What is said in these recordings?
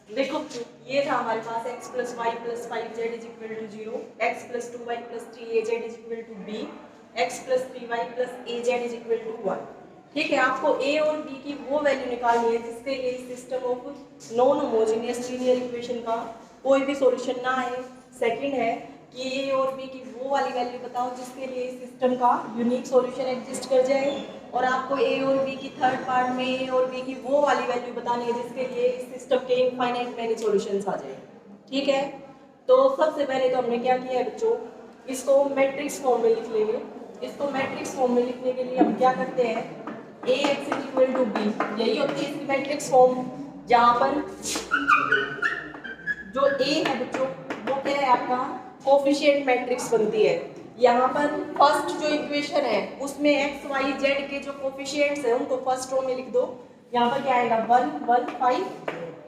देखो ये था हमारे पास x plus y plus 5z is equal to 0, x plus 2y plus 3az is equal to b, x plus 3y plus az is equal to 1। ठीक है, आपको a और b की वो वैल्यू निकालनी है जिसके लिए system of non homogeneous linear equation का कोई भी सॉल्यूशन ना आए। सेकंड है कि a और b की वो वाली वैल्यू बताओ जिसके लिए सिस्टम का यूनिक सॉल्यूशन एग्जिस्ट कर जाए, और आपको a और b की थर्ड पार्ट में a और b की वो वाली वैल्यू बतानी है जिसके लिए इस सिस्टम के इनफाइनाइट मैनी सॉल्यूशंस आ जाए। ठीक है, तो सबसे पहले तो हमने क्या किया है बच्चों, इसको मैट्रिक्स फॉर्म में लिख लेंगे। इसको मैट्रिक्स फॉर्म में लिखने के लिए हम क्या करते हैं, ax is equal to b, यही होती है इसकी मैट्रिक्स फॉर्म, जहां पर जो a है बच्चों वो क्या है आपका कोफिशिएंट मैट्रिक्स बनती है। यहाँ पर फर्स्ट जो इक्वेशन है उसमें x y z के जो कोफिशिएंट्स हैं उनको फर्स्ट रो में लिख दो। यहाँ पर क्या आएगा 1 1 5,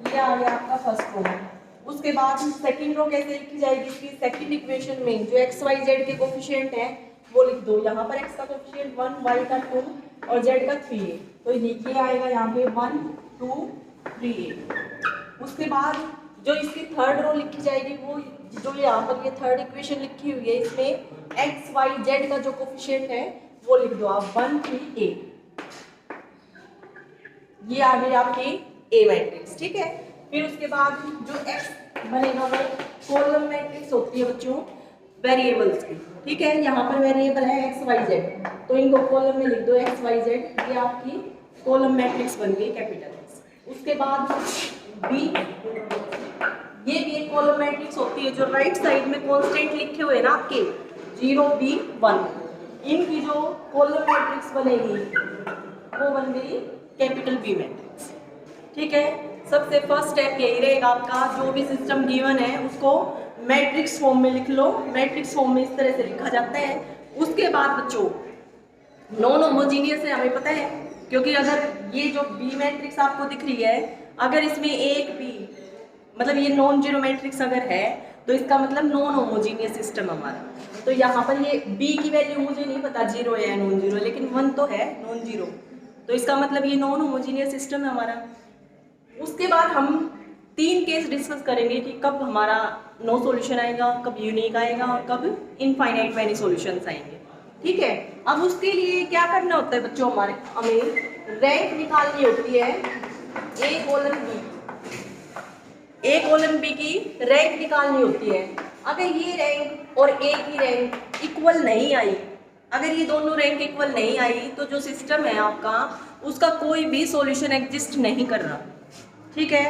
ये आ गया आपका फर्स्ट रो में। उसके बाद सेकंड रो कैसे लिखी जाएगी, इसकी सेकंड इक्वेशन में जो x y z के कोफिशिएंट हैं वो लिख दो। यहाँ पर x का कोफिशिएंट 1, y का 2 और z का 3 है, तो ये आएगा यहाँ पे 1 2 3। उसके बाद जो इसकी थर्ड रो लिखी जाएगी वो जो यहाँ पर ये थर्ड इक्वेशन लिखी हुई है इसमें x y z का जो कोफिशिएंट है वो लिख दो आप 1 3 8। ये आ गई आपकी A मैट्रिक्स। ठीक है, फिर उसके बाद जो x बनेगा वो कॉलम मैट्रिक्स होती है बच्चों वेरिएबल्स की। ठीक है, यहाँ पर वेरिएबल है x y z, तो इनको कॉलम में लिख दो x y z, ये आपकी कॉलम मैट्रिक्स बन गई कैपिटल X। उसके बाद B, ये भी एक कॉलम मैट्रिक्स होती है जो राइट साइड में कांस्टेंट लिखे हुए ना आपके 0 B 1, इनकी जो कॉलम मैट्रिक्स बनेगी वो बन गई कैपिटल B मैट्रिक्स। ठीक है, सबसे फर्स्ट स्टेप यही रहेगा आपका, जो भी सिस्टम गिवन है उसको मैट्रिक्स फॉर्म में लिख लो। मैट्रिक्स फॉर्म में इस तरह से लिखा जाता है। उसके बाद बच्चों नॉन होमोजीनियस है हमें पता है, क्योंकि अगर ये जो B मैट्रिक्स आपको दिख रही है अगर इसमें एक भी मतलब ये नॉन जीरो मैट्रिक्स अगर है तो इसका मतलब नॉन होमोजीनियस सिस्टम हमारा। तो यहाँ पर ये B की वैल्यू मुझे नहीं पता जीरो है या नॉन जीरो, लेकिन 1 तो है नॉन जीरो, तो इसका मतलब ये नॉन होमोजीनियस सिस्टम है हमारा। उसके बाद हम 3 केस डिस्कस करेंगे कि कब हमारा नो सॉल्यूशन आएगा, कब यूनिक आएगा और कब इनफाइनाइट मैनी सॉल्यूशंस आएंगे। ठीक है, अब उसके लिए क्या करना होता है बच्चों, हमें रैंक निकालनी होती है A colon B, A colon B की रैंक निकालनी होती है। अगर ये रैंक और A की रैंक इक्वल नहीं आई, अगर ये दोनों रैंक इक्वल नहीं आई तो जो सिस्टम है आपका उसका कोई भी सॉल्यूशन एग्जिस्ट नहीं कर रहा। ठीक है,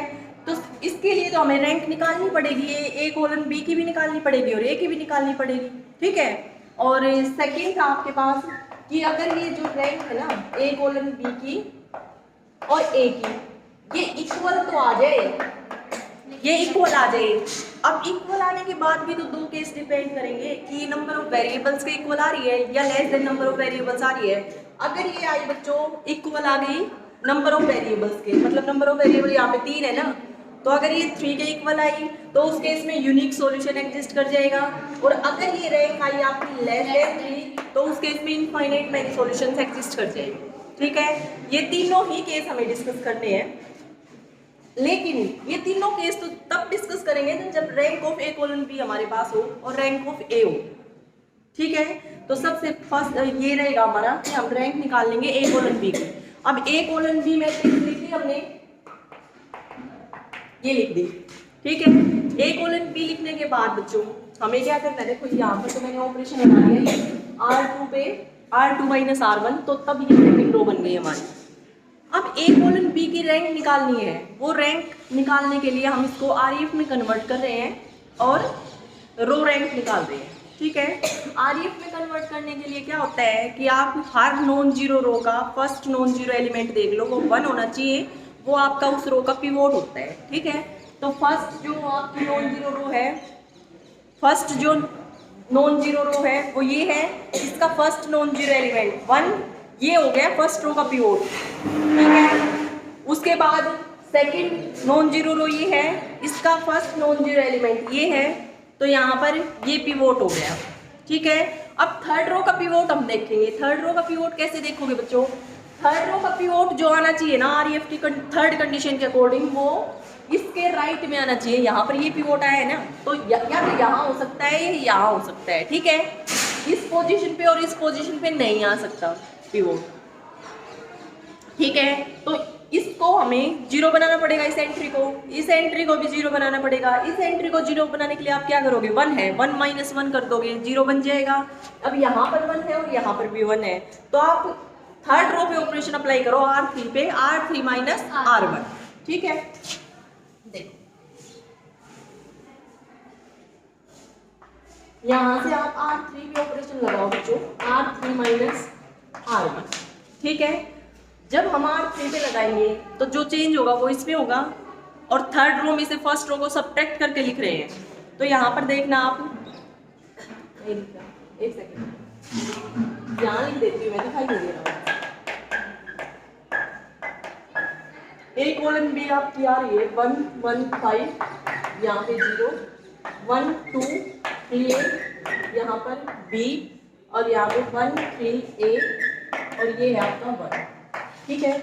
तो इसके लिए तो हमें रैंक निकालनी पड़ेगी, A कोलन B की भी निकालनी पड़ेगी और A की भी निकालनी पड़ेगी। ठीक है, और सेकेंड था आपके पास कि अगर ये जो रैंक है ना A कोलन B की और A की ये इक्वल तो आ जाए, ये इक्वल आ जाए। अब इक्वल आने के बाद भी तो 2 केस डिपेंड करेंगे कि नंबर ऑफ वेरिएबल्स के इक्वल आ रही है या less than number of variables आ रही है। अगर ये आई बच्चों इक्वल आ गई नंबर ऑफ वेरिएबल्स के, मतलब नंबर ऑफ वेरिएबल यहाँ पे 3 है ना, तो अगर ये 3 के इक्वल आई तो उस केस में यूनिक सॉल्यूशन एग्जिस्ट कर जाएगा। और अगर ये रैंक आई आपकी लेस देन 3 तो उस केस में इनफाइनाइट मैनी सॉल्यूशंस एग्जिस्ट कर जाएंगे। ठीक है, ये तीनों ही केस हमें डिस्कस करने हैं, लेकिन ये तीनों केस तो तब डिस्कस करेंगे जब rank of A colon B हमारे पास हो और रैंक ऑफ A हो। ठीक है, तो सबसे फर्स्ट ये रहेगा हमारा कि हम रैंक निकाल लेंगे A कोलन B की। अब A कोलन B मैट्रिक्स लिख दी हमने, ये लिख दी। ठीक है, A कोलन B लिखने के बाद बच्चों हमें क्या करना है, देखो यहाँ पर तो मैंने ऑपरेशन बना लिया R2 पे R2 माइनस R1, तो तब ये सेकंड रो बन गई हमारी। अब A कोलन B की रैंक निकालनी है, वो रैंक निकालने के लिए हम इसको REF में कन्वर्ट कर रहे हैं और रो रैंक निकाल रहे हैं। ठीक है, REF में कन्वर्ट करने के लिए क्या होता है कि आप हर नॉन जीरो रो का फर्स्ट नॉन जीरो एलिमेंट देख लो, वो 1 होना चाहिए, वो आपका उस रो का पिवोट होता है। ठीक है, तो फर्स्ट जो आपकी नॉन जीरो रो है, फर्स्ट जो नॉन जीरो रो है वो ये है, इसका फर्स्ट नॉन जीरो एलिमेंट 1, ये हो गया फर्स्ट रो का पिवोट। ठीक है, उसके बाद सेकंड नॉन जीरो रो ये है, इसका फर्स्ट नॉन जीरो एलिमेंट ये है, तो यहाँ पर ये पिवोट हो गया। ठीक है, अब थर्ड रो का पिवोट हम देखेंगे। थर्ड रो का पिवोट कैसे देखोगे बच्चों, थर्ड रो का पिवोट जो आना चाहिए ना REF की थर्ड कंडीशन के अकॉर्डिंग, वो इसके राइट में आना चाहिए, यहाँ पर ये पिवोट आया है ना, तो या तो यहाँ हो सकता है या यहाँ हो सकता है, ठीक है। इस पोजीशन पे और इस पोजीशन पे नहीं आ सकता पिवोट, ठीक है। तो इसको हमें जीरो बनाना पड़ेगा, इस एंट्री को भी जीरो बनाना पड़ेगा। इस एंट्री को जीरो बनाने के लिए आप क्या करोगे, 1 है, 1 माइनस 1 कर दोगे, जीरो बन जाएगा। अब यहाँ पर 1 है और यहाँ पर भी 1 है, तो आप थर्ड रो पे ऑपरेशन अप्लाई करो, R3 पे, R3 माइनस R1, ठीक है। देखो यहाँ से आप R3 पे ऑपरेशन लगाओ बच्चों, R3 माइनस R1, ठीक है। जब हम R3 पे लगाएंगे तो जो चेंज होगा वो इसमें होगा, और थर्ड रो में से फर्स्ट रो को सब्ट्रैक्ट करके लिख रहे हैं, तो यहाँ पर देखना आप, एक सेकेंड यहाँ लिख देती हूँ मैं, दिखाई नहीं दे रहा। एक कॉलम भी आपकी आ रही है 1 1 5, यहाँ पे 0 1 2 3 A, यहाँ पर B, और यहाँ पे 1 3 A, और ये है आपका 1, ठीक है।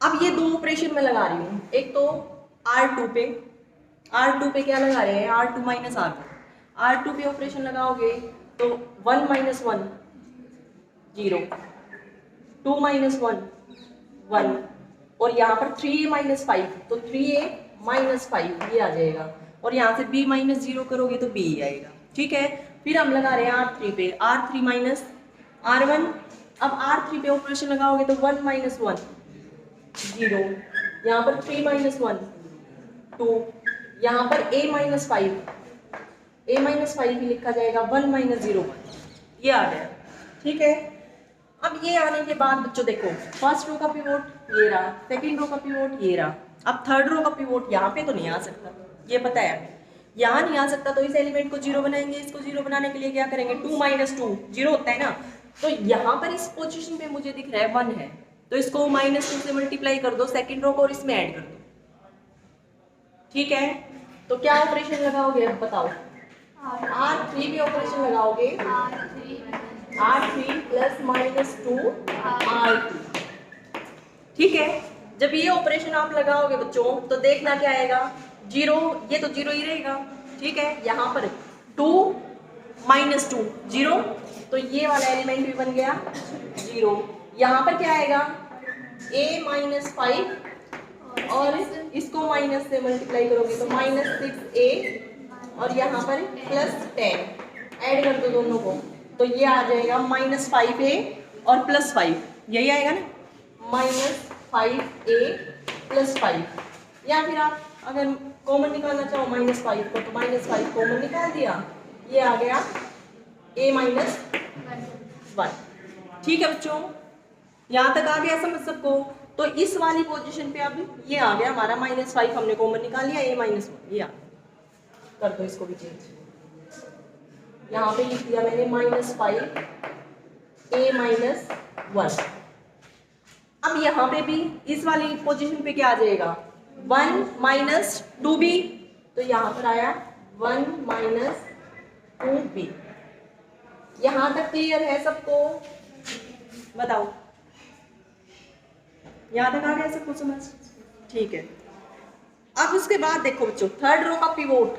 अब ये दो ऑपरेशन में लगा रही हूँ, एक तो R2 पे क्या लगा रहे हैं, R2 माइनस R1, R2 पे ऑपरेशन लगाओगे तो 1 माइनस 1 0, 2 माइनस 1 1, और यहाँ पर 3A माइनस 5, तो 3A माइनस 5 ये आ जाएगा, और यहाँ से B माइनस 0 करोगे तो B आएगा, ठीक है। फिर हम लगा रहे हैं R3 पे, R3 माइनस R1। अब R3 पे ऑपरेशन लगाओगे तो 1 माइनस 1 0, यहाँ पर 3 माइनस 1 2, यहाँ पर A माइनस 5 ही लिखा जाएगा, 1 माइनस 0 1, ये आ गया, ठीक है। अब ये आने के बाद बच्चों देखो, फर्स्ट रो का पिवोट ये रहा, सेकंड रो का पिवोट ये रहा, अब थर्ड रो का पिवोट यहाँ पे तो नहीं आ सकता, ये पता है, यहाँ नहीं आ सकता, तो इस एलिमेंट को जीरो बनाएंगे। इसको जीरो बनाने के लिए क्या करेंगे, 2 माइनस 2 जीरो होता है ना, तो यहाँ पर इस पोजीशन पे मुझे दिख रहा है 1 है, तो इसको -2 से मल्टीप्लाई कर दो सेकंड रो को, और इसमें ऐड कर दो, ठीक है। तो क्या ऑपरेशन लगाओगे अब बताओ, R3 पे ऑपरेशन लगाओगे, R3 प्लस -2 R2, ठीक है। जब ये ऑपरेशन आप लगाओगे बच्चों तो देखना क्या आएगा, 0, ये तो 0 ही रहेगा, ठीक है। यहाँ पर 2 माइनस 2 0, तो ये वाला एलिमेंट भी बन गया 0। यहाँ पर क्या आएगा, A माइनस 5, और इसको माइनस से मल्टीप्लाई करोगे तो -6A, और यहाँ पर +10 ऐड कर दो दोनों को, तो ये आ जाएगा -5A और +5, यही आएगा ना, -5A + 5। या फिर आप अगर कॉमन निकालना चाहो -5 को, तो -5 कॉमन निकाल दिया, ये आ गया A माइनस 1, ठीक है बच्चों। यहाँ तक आ गया समझ सबको। तो इस वाली पोजीशन पे अब ये आ गया हमारा -5, हमने कॉमन निकाल लिया, A माइनस 1, ये कर दो इसको भी चेंज, यहाँ पे लिख दिया मैंने -5 A माइनस 1। अब यहाँ पे भी इस वाली पोजीशन पे क्या आ जाएगा, 1 माइनस 2B, तो यहाँ पर आया 1 माइनस 2B। यहाँ तक क्लियर है सबको, बताओ, यहाँ तक आ गया सबको समझ, ठीक है। अब उसके बाद देखो बच्चों, थर्ड रो का पिवोट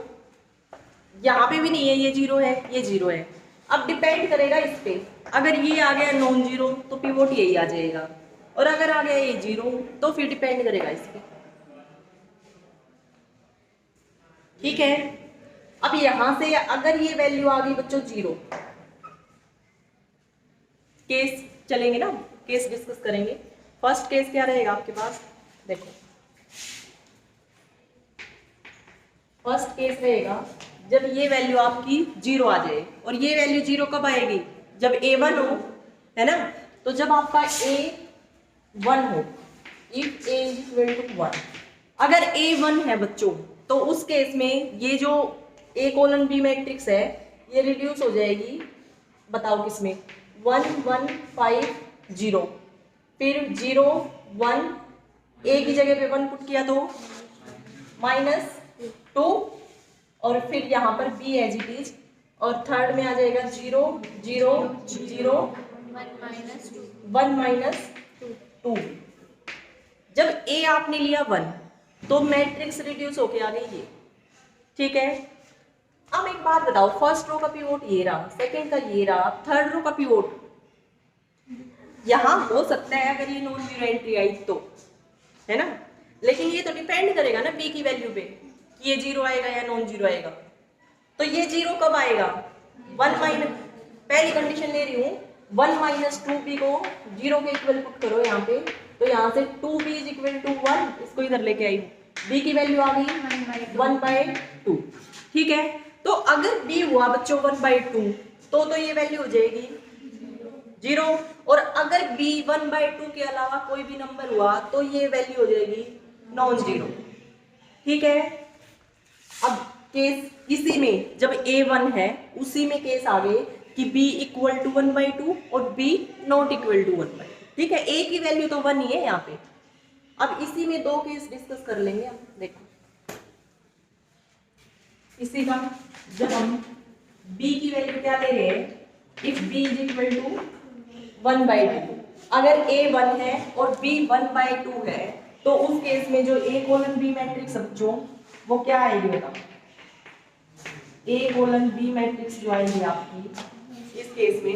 यहाँ पे भी नहीं है, ये 0 है, ये 0 है। अब डिपेंड करेगा इस पे, अगर ये आ गया नॉन जीरो तो पिवोट यही आ जाएगा, और अगर आ गया ये 0 तो फिर डिपेंड करेगा इस पे, ठीक है। अब यहां से अगर ये वैल्यू आ गई बच्चों 0, केस चलेंगे ना, केस डिस्कस करेंगे। फर्स्ट केस क्या रहेगा आपके पास, देखो फर्स्ट केस रहेगा जब ये वैल्यू आपकी 0 आ जाए, और ये वैल्यू 0 कब आएगी, जब A1 हो, है ना। तो जब आपका A1 हो, इफ A इक्वल टू 1, अगर A1 है बच्चों, तो उस केस में ये जो A कोलन B मैट्रिक्स है ये रिड्यूस हो जाएगी, बताओ किसमें, 1 1 5 0, फिर 0 1, A की जगह पे 1 पुट किया तो -2, और फिर यहाँ पर B एज इट इज, और थर्ड में आ जाएगा 0 0 0 1 माइनस 2। जब A आपने लिया 1, तो मैट्रिक्स रिड्यूस होके आ गई ये, ठीक है। अब एक बात बताओ, फर्स्ट रो का पिवोट ये रहा, सेकंड का ये रहा, थर्ड रो का पिवोट यहाँ हो सकता है अगर ये नॉन जीरो एंट्री आई तो, है ना, लेकिन ये तो डिपेंड करेगा ना बी की वैल्यू पे कि ये जीरो आएगा या नॉन जीरो आएगा। तो ये जीरो कब आएगा, 1 माइनस, पहली कंडीशन ले रही हूँ, 1 माइनस 2b को जीरो के इक्वल पुट करो यहाँ पे, तो यहाँ से 2b इज इक्वल टू 1, इसको इधर लेके आई, b की वैल्यू आ गई 1/2, ठीक है। तो अगर b हुआ बच्चों 1/2 तो ये वैल्यू हो जाएगी जीरो, और अगर b 1/2 के अलावा कोई भी नंबर हुआ तो ये वैल्यू हो जाएगी नॉन जीरो, ठीक है। अब केस इसी में जब a1 है उसी में केस आ गए कि b इक्वल टू 1/2 और b नॉट इक्वल टू 1/2, ठीक है। a की वैल्यू तो 1 ही है यहाँ पे। अब इसी में दो केस डिस्कस कर लेंगे हम, देखो इसी का, जब हम b की वैल्यू क्या ले रहे हैं, if b is equal to 1/2, अगर a 1 है और b 1/2 है तो उस केस में जो a कोलन b मैट्रिक्स बच्चों वो क्या आएगी बताओ, a कोलन b मैट्रिक्स जो आएगी आपकी इस केस में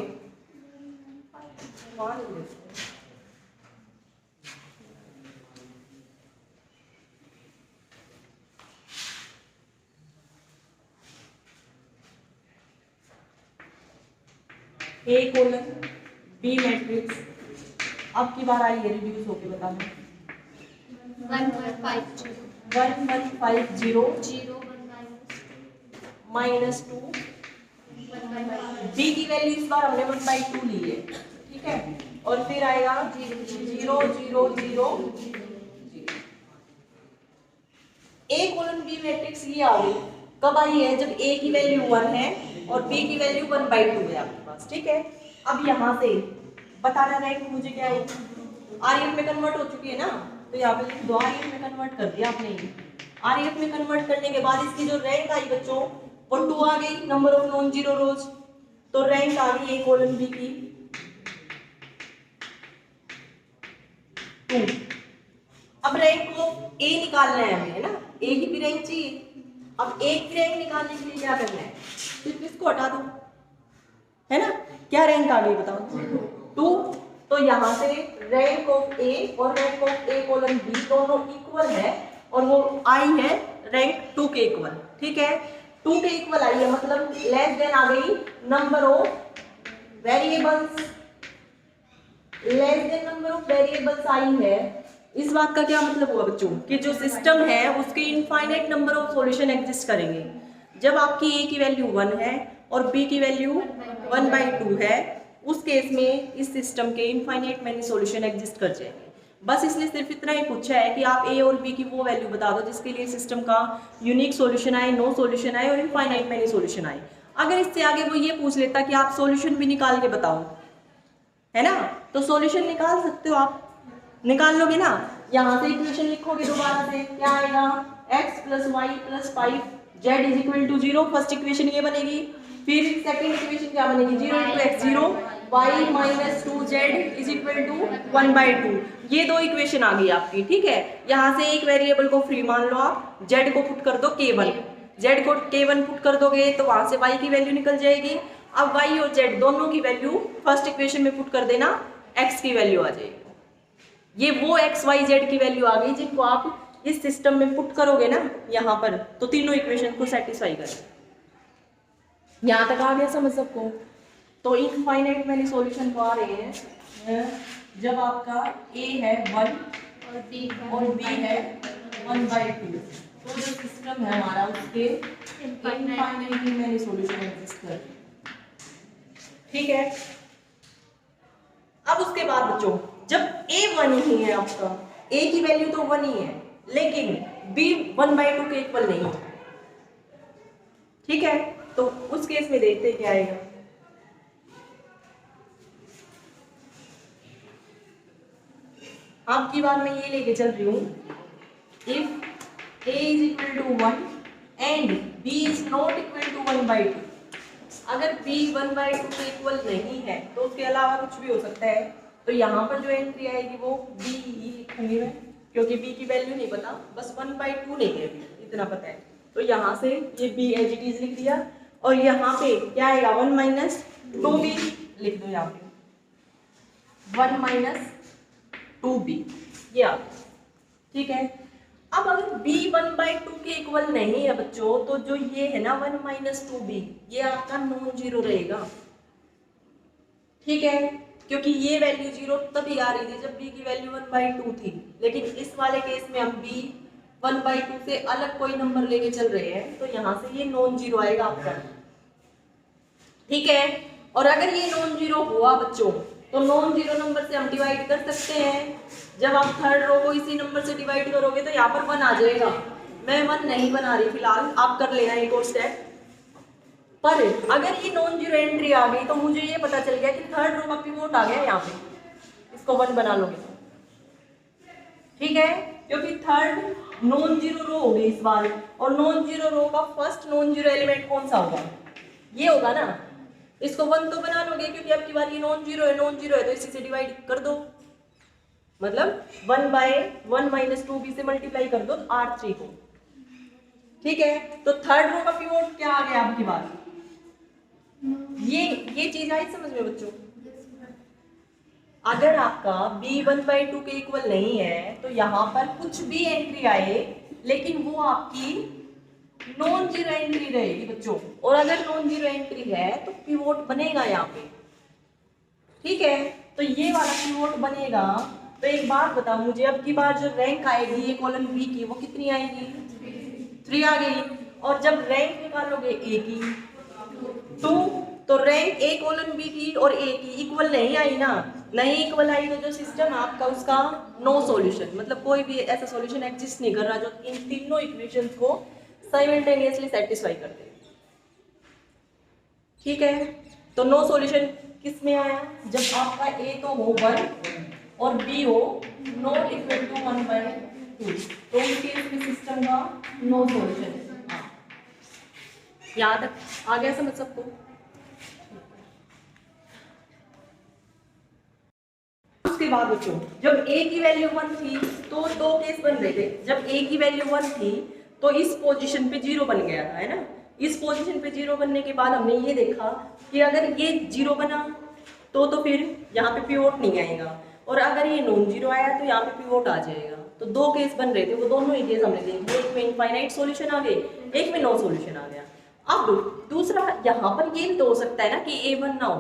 a कोलन b मैट्रिक्स अब की बार आई है रिड्यूस होके बताना 1150 माइनस 2 b की वैल्यू इस बार हमने 1/2 ली है, ठीक है, और फिर आएगा 0 0 0 a कोलन b मैट्रिक्स ये आ गई, कब आई है, जब a की वैल्यू 1 है और b की वैल्यू 1/2 है आपके पास, ठीक है। अब यहाँ से बताना है कि मुझे क्या है, आरएफ में कन्वर्ट हो चुकी है ना, तो यहाँ पे लिख दो आरएफ में कन्वर्ट कर दिया आपने। आरएफ में कन्वर्ट करने के बाद इसकी जो रैंक आई बच्चों वो 2 आ गई, नंबर ऑफ नॉन जीरो रोज, तो रैंक आ गई a कोलन b की 2। अब रैंक को a निकालना है हमें, है ना, a की भी रैंक चाहिए। अब a की रैंक निकालने के लिए क्या करना है, सिर्फ इसको हटा दो, है ना, क्या रैंक आ गई बताओ 2, तो यहाँ से रैंक ऑफ a और rank of a colon b दोनों इक्वल है और वो आई है रैंक 2 के इक्वल, ठीक है। 2 के इक्वल आई है मतलब लेस देन आ गई number of variables, less than number of variables आई है। इस बात का क्या मतलब हुआ बच्चों कि जो सिस्टम है उसके infinite number of solution exist करेंगे। जब आपकी a की वैल्यू 1 है और b की वैल्यू 1/2 है उस केस में इस सिस्टम के इनफाइनाइट मैनी सॉल्यूशन एग्जिस्ट कर जाएंगे। बस इसलिए सिर्फ इतना ही पूछा है कि आप a और b की वो वैल्यू बता दो जिसके लिए सिस्टम का यूनिक सॉल्यूशन आए, नो सॉल्यूशन आए और इनफाइनाइट मैनी सॉल्यूशन आए। अगर इससे आगे वो ये पूछ लेता कि आप सॉल्यूशन भी निकाल के बताओ, है ना, तो सॉल्यूशन निकाल सकते हो आप, निकाल लोगे ना। यहाँ से इक्वेशन लिखोगे दोबारा से, क्या आएगा x + y + 5 z is equal to 0, first equation ये बनेगी। फिर सेकंड इक्वेशन क्या बनेगी 0 × x 0 y - 2z is equal to 1/2। ये दो इक्वेशन आ गई आपकी, ठीक है। यहाँ से एक वेरिएबल को फ्री मान लो आप, z को पुट कर दो k1, z को k1 पुट कर दोगे तो वहां से y की वैल्यू निकल जाएगी। अब y और z दोनों की वैल्यू फर्स्ट इक्वेशन में पुट कर देना, x की वैल्यू आ जाएगी। ये वो x y z की वैल्यू आ गई जिनको आप इस सिस्टम में पुट करोगे ना यहाँ पर, तो तीनों इक्वेशन को सेटिस्फाई करें। यहाँ तक आ गया समझ सबको। तो इनफाइनाइट मैनी सॉल्यूशन को आ रहे हैं जब आपका a है 1 और b है 1/2, तो जो सिस्टम है हमारा उसके इनफाइनाइट मैनी सॉल्यूशन एग्जिस्ट कर, ठीक है। अब उसके बाद बच्चों जब a 1 ही है आपका, a की वैल्यू तो 1 ही है लेकिन b 1/2 के इक्वल नहीं है, ठीक है। तो उस केस में देखते क्या आएगा, आपकी बार मैं ये लेके चल रही हूँ, if a is equal to 1 and b is not equal to 1/2, अगर b 1/2 के इक्वल नहीं है तो उसके अलावा कुछ भी हो सकता है, तो यहाँ पर जो एंट्री आएगी वो b ही लिखूंगी मैं, क्योंकि बी की वैल्यू नहीं पता, बस 1/2 नहीं है अभी, इतना पता है। तो यहाँ से ये बी एज इट इज लिख दिया, और यहाँ पे क्या आएगा 1 माइनस 2b लिख दो, यहाँ पे 1 माइनस 2b ये आ गया, ठीक है। अब अगर b 1/2 के इक्वल नहीं है बच्चों, तो जो ये है ना 1 माइनस 2b ये आपका नॉन जीरो रहेगा, ठीक है, क्योंकि ये वैल्यू जीरो तभी आ रही थी जब b की वैल्यू 1/2 थी, लेकिन इस वाले केस में हम b 1/2 से अलग कोई नंबर लेके चल रहे हैं, तो यहाँ से ये नॉन जीरो आएगा आपका, ठीक है। और अगर ये नॉन जीरो हुआ बच्चों, तो नॉन जीरो नंबर से हम डिवाइड कर सकते हैं। जब आप थर्ड रो को इसी नंबर से डिवाइड करोगे तो यहाँ पर 1 आ जाएगा। मैं 1 नहीं बना रही फिलहाल, आप कर लेना एक और स्टेप। पर अगर ये नॉन जीरो एंट्री आ गई तो मुझे ये पता चल गया कि थर्ड रो का पिवोट आ गया यहाँ पे, इसको 1 बना लोगे तो, ठीक है, क्योंकि थर्ड नॉन जीरो रो होगी इस बार, और नॉन जीरो रो का फर्स्ट नॉन जीरो एलिमेंट कौन सा होगा, ये होगा ना। इसको 1 तो बना लोगे क्योंकि अब की बार ये नॉन जीरो है तो इसी से डिवाइड कर दो, मतलब 1/1 माइनस 2b से मल्टीप्लाई कर दो R3 को, ठीक है। तो थर्ड रो का पिवोट क्या आ गया आपकी बार, ये चीज आई समझ में बच्चों। अगर आपका b 1/2 के इक्वल नहीं है तो यहाँ पर कुछ भी एंट्री आए लेकिन वो आपकी नॉन जीरो एंट्री रहेगी बच्चों, और अगर नॉन जीरो एंट्री है तो पिवोट बनेगा यहाँ पे, ठीक है। तो ये वाला पिवोट बनेगा। तो एक बात बताओ मुझे, अब की बार जो रैंक आएगी ये कॉलम बी की, वो कितनी आएगी, 3 आ गई। और जब रैंक निकालोगे ए की 2, तो रैंक ए कॉलम बी की और ए की इक्वल नहीं आई ना, नहीं इक्वल आई तो जो सिस्टम आपका उसका नो सॉल्यूशन, मतलब कोई भी ऐसा सॉल्यूशन एग्जिस्ट नहीं कर रहा जो इन तीनों इक्वेशंस को साइमल्टेनियसली सेटिस्फाई कर दे, ठीक है। तो नो सॉल्यूशन किस में आया, जब आपका ए तो हो 1 और बी हो नॉट इक्वल टू 1/2, तो इस केस में सिस्टम का नो सॉल्यूशन। याद आ गया समझ सबको। उसके बाद बच्चों जब a की वैल्यू 1 थी तो दो केस बन रहे थे। जब a की वैल्यू 1 थी तो इस पोजीशन पे 0 बन गया था, है ना। इस पोजीशन पे 0 बनने के बाद हमने ये देखा कि अगर ये 0 बना तो फिर यहाँ पे पिवोट नहीं आएगा, और अगर ये नॉन जीरो आया तो यहाँ पे पिवोट आ जाएगा। तो दो केस बन रहे थे, वो दोनों ही केस हमने देखे, एक में इनफाइनाइट सॉल्यूशन आ गए, एक में नो सॉल्यूशन आ गया। अब दूसरा यहाँ पर ये भी तो हो सकता है ना कि a1 ना हो,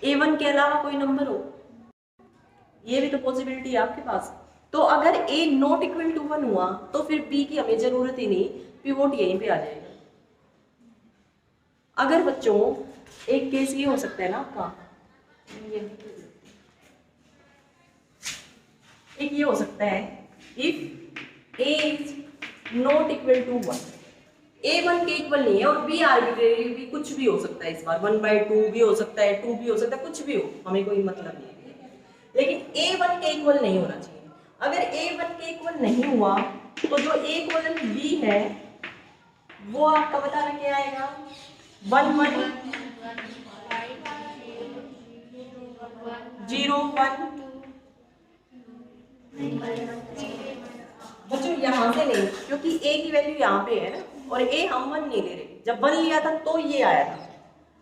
a1 के अलावा कोई नंबर हो, ये भी तो पॉसिबिलिटी है आपके पास। तो अगर a नॉट इक्वल टू 1 हुआ तो फिर b की हमें जरूरत ही नहीं, पिवोट यहीं पे आ जाएगा। अगर बच्चों एक केस ये हो सकता है ना आपका, एक ये हो सकता है if a is not equal to 1, a1 के इक्वल नहीं है और b आर्बिट्रेरी भी कुछ भी हो सकता है, इस बार 1/2 भी हो सकता है, 2 भी हो सकता है, कुछ भी हो, हमें कोई मतलब नहीं है, लेकिन a1 के इक्वल नहीं होना चाहिए। अगर a1 के इक्वल नहीं हुआ तो जो a कॉलन b है वो आपका बताना क्या आएगा, 1 1 0 1। बच्चों यहाँ से नहीं, क्योंकि a की वैल्यू यहाँ पे है ना, और a हम 1 नहीं ले रहे। जब 1 लिया था तो ये आया था,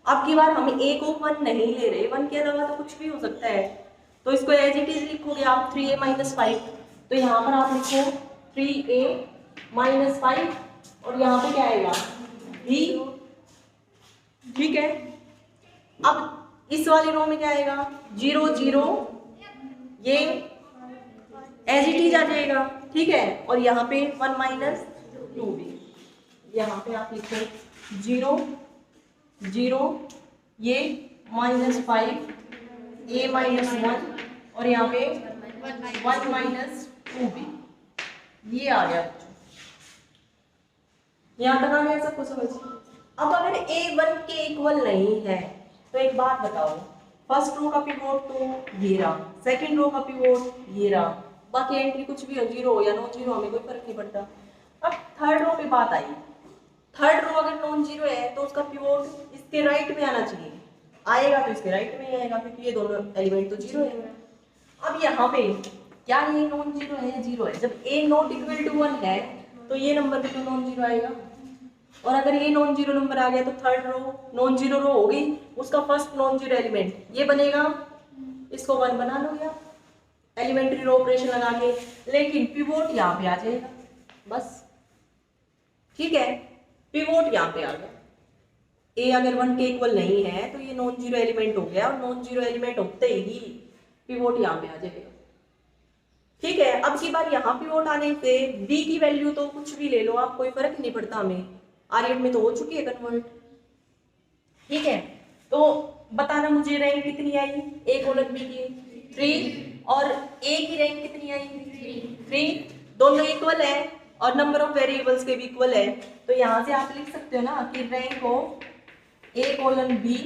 अब की बार हम a को 1 नहीं ले रहे, 1 के अलावा तो कुछ भी हो सकता है। तो इसको एज इट इज लिखोगे आप 3a - 5, तो यहाँ पर आप लिखो 3a - 5 और यहाँ पे क्या आएगा b, ठीक है। अब इस वाली रो में क्या आएगा 0 0, ये एज इट इज आ जाएगा, ठीक है। और यहाँ पे 1 - 2b, यहाँ पे आप लिखो 0 0, ये -5 a - 1 और यहाँ पे 1 - 2b, ये आ गया। यहाँ तक आ गया सबको समझ। अब अगर a1 के इक्वल नहीं है तो एक बात बताओ, फर्स्ट रो का पिवोट तो ये रहा, सेकंड रो का पिवोट ये रहा, बाकी एंट्री कुछ भी हो, 0 हो या नॉन जीरो हमें कोई फर्क नहीं पड़ता। अब थर्ड रो पे बात आई, थर्ड रो अगर नॉन जीरो है तो उसका पिवोट इसके राइट में आना चाहिए, आएगा तो इसके राइट में ही आएगा क्योंकि ये दोनों एलिमेंट तो 0 है। अब यहाँ पे क्या ये नॉन जीरो है या जीरो है? जब ए नॉट इक्वल टू 1 है तो ये नंबर भी तो नॉन जीरो आएगा। और अगर ये नॉन जीरो नंबर आ गया तो थर्ड रो नॉन जीरो रो होगी, उसका फर्स्ट नॉन जीरो एलिमेंट ये बनेगा, इसको 1 बना लो या एलिमेंट्री रो ऑपरेशन लगा के, लेकिन पिवोट यहाँ पे आ जाएगा बस। ठीक है, पिवोट यहाँ पे आ गया। ए अगर 1 के इक्वल नहीं है तो ये नॉन जीरो एलिमेंट हो गया, और नॉन जीरो एलिमेंट होते ही पिवोट यहाँ पे आ जाएगा। ठीक है, अब की बार यहाँ पिवोट आने से बी की वैल्यू तो कुछ भी ले लो आप, कोई फर्क नहीं पड़ता हमें, आर्यन में तो हो चुकी है कन्वर्ट। ठीक है, तो बताना मुझे रैंक कितनी आई ए कोलन बी की 3, और ए की रैंक कितनी आई 3, दोनों इक्वल है और नंबर ऑफ वेरिएबल्स के भी इक्वल है। तो यहाँ से आप लिख सकते हो ना कि rank of A colon B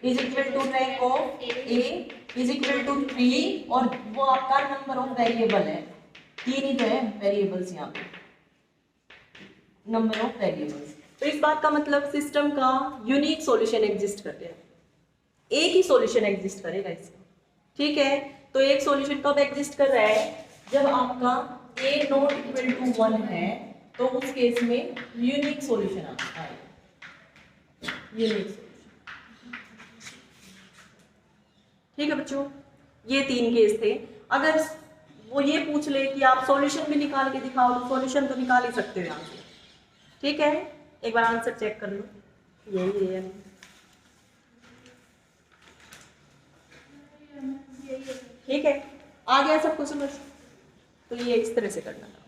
is equal to rank of A is equal to 3, और वो आपका नंबर ऑफ वेरिएबल है, 3 ही तो है वेरिएबल्स यहाँ पे, नंबर ऑफ वेरिएबल्स। तो इस बात का मतलब सिस्टम का यूनिक सॉल्यूशन एग्जिस्ट करते हैं, एक ही सॉल्यूशन एग्जिस्ट करेगा इसका। ठीक है, तो एक सॉल्यूशन कब एग्जिस्ट कर रहा है? जब आपका ए नॉट इक्वल टू 1 है तो उस केस में यूनिक सॉल्यूशन आता है, यूनिक सॉल्यूशन। ठीक है बच्चों, ये 3 केस थे। अगर वो ये पूछ ले कि आप सॉल्यूशन भी निकाल के दिखाओ तो सॉल्यूशन तो निकाल ही सकते हो यहाँ से। ठीक है, एक बार आंसर चेक कर लो, यही है। ठीक है, आ गया सबको समझ? तो ये इस तरह से करना था।